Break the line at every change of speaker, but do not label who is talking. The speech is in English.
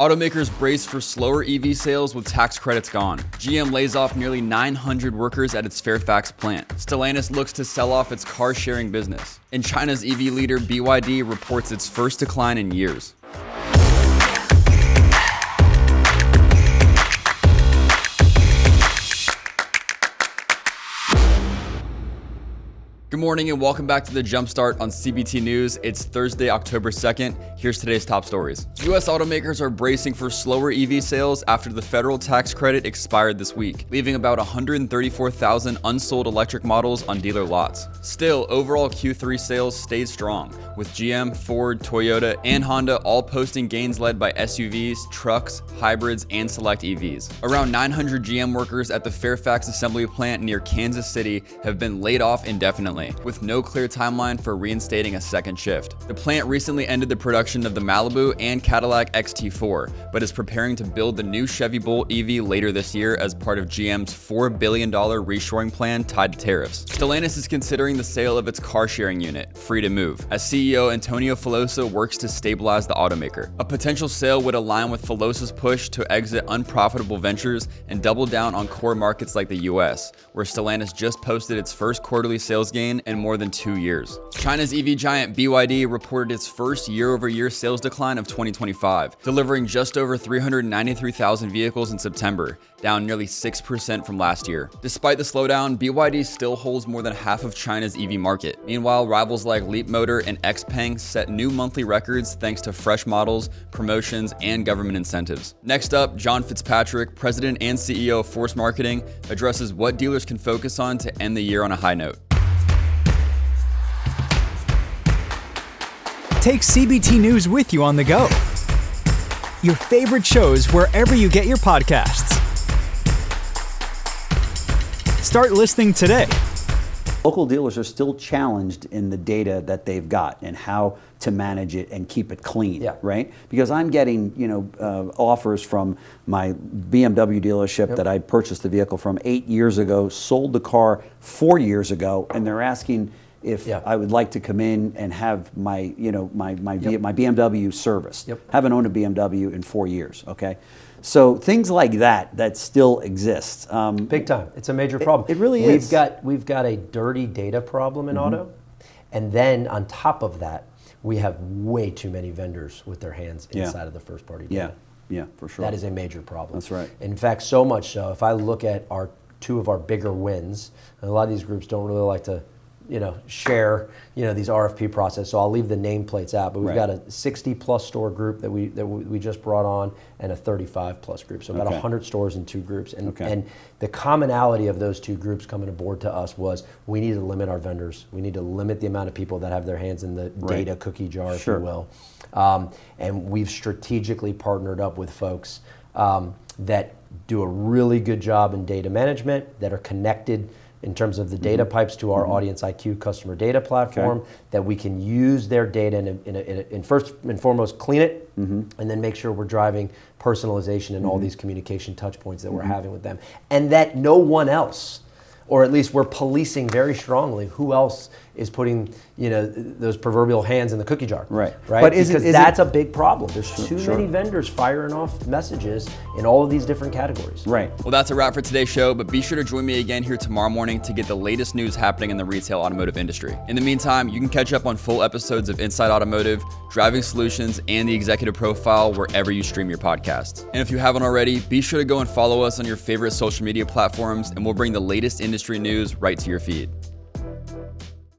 Automakers brace for slower EV sales with tax credits gone. GM lays off nearly 900 workers at its Fairfax plant. Stellantis looks to sell off its car-sharing business. And China's EV leader BYD reports its first decline in years. Good morning and welcome back to the Jumpstart on CBT News. It's Thursday, October 2nd. Here's today's top stories. U.S. automakers are bracing for slower EV sales after the federal tax credit expired this week, leaving about 134,000 unsold electric models on dealer lots. Still, overall Q3 sales stayed strong, with GM, Ford, Toyota, and Honda all posting gains led by SUVs, trucks, hybrids, and select EVs. Around 900 GM workers at the Fairfax assembly plant near Kansas City have been laid off indefinitely, with no clear timeline for reinstating a second shift. The plant recently ended the production of the Malibu and Cadillac XT4, but is preparing to build the new Chevy Bolt EV later this year as part of GM's $4 billion reshoring plan tied to tariffs. Stellantis is considering the sale of its car-sharing unit, Free2Move, as CEO Antonio Filosa works to stabilize the automaker. A potential sale would align with Filosa's push to exit unprofitable ventures and double down on core markets like the US, where Stellantis just posted its first quarterly sales gain in more than 2 years. China's EV giant BYD reported its first year-over-year sales decline of 2025, delivering just over 393,000 vehicles in September, down nearly 6% from last year. Despite the slowdown, BYD still holds more than half of China's EV market. Meanwhile, rivals like Leapmotor and XPeng set new monthly records thanks to fresh models, promotions, and government incentives. Next up, John Fitzpatrick, president and CEO of Force Marketing, addresses what dealers can focus on to end the year on a high note.
Take CBT News with you on the go. Your favorite shows wherever you get your podcasts. Start listening today.
Local dealers are still challenged in the data that they've got and how to manage it and keep it clean, right? Because I'm getting, offers from my BMW dealership that I purchased the vehicle from 8 years ago, sold the car 4 years ago, and they're asking if I would like to come in and have my, my BMW serviced. Haven't owned a BMW in 4 years, okay? So things like that still exist.
Big time. It's a major problem.
It really is.
We've got a dirty data problem in auto. And then on top of that, we have way too many vendors with their hands inside of the first party data.
Yeah, for sure.
That is a major problem.
That's right.
In fact, so much so, if I look at two of our bigger wins, and a lot of these groups don't really like to share, these RFP process. So I'll leave the nameplates out, but we've got a 60+ store group that we just brought on, and a 35+ group. So about 100 stores in two groups. And the commonality of those two groups coming aboard to us was we need to limit our vendors. We need to limit the amount of people that have their hands in the data cookie jar, if you will. And we've strategically partnered up with folks that do a really good job in data management, that are connected in terms of the data pipes to our Audience IQ customer data platform, that we can use their data and first and foremost clean it, and then make sure we're driving personalization in all these communication touch points that we're having with them. And that no one else, or at least we're policing very strongly who else is putting those proverbial hands in the cookie jar. Right.
But
because that's a big problem. There's too many vendors firing off messages in all of these different categories.
Right.
Well, that's a wrap for today's show, but be sure to join me again here tomorrow morning to get the latest news happening in the retail automotive industry. In the meantime, you can catch up on full episodes of Inside Automotive, Driving Solutions, and the Executive Profile wherever you stream your podcasts. And if you haven't already, be sure to go and follow us on your favorite social media platforms, and we'll bring the latest industry news right to your feed.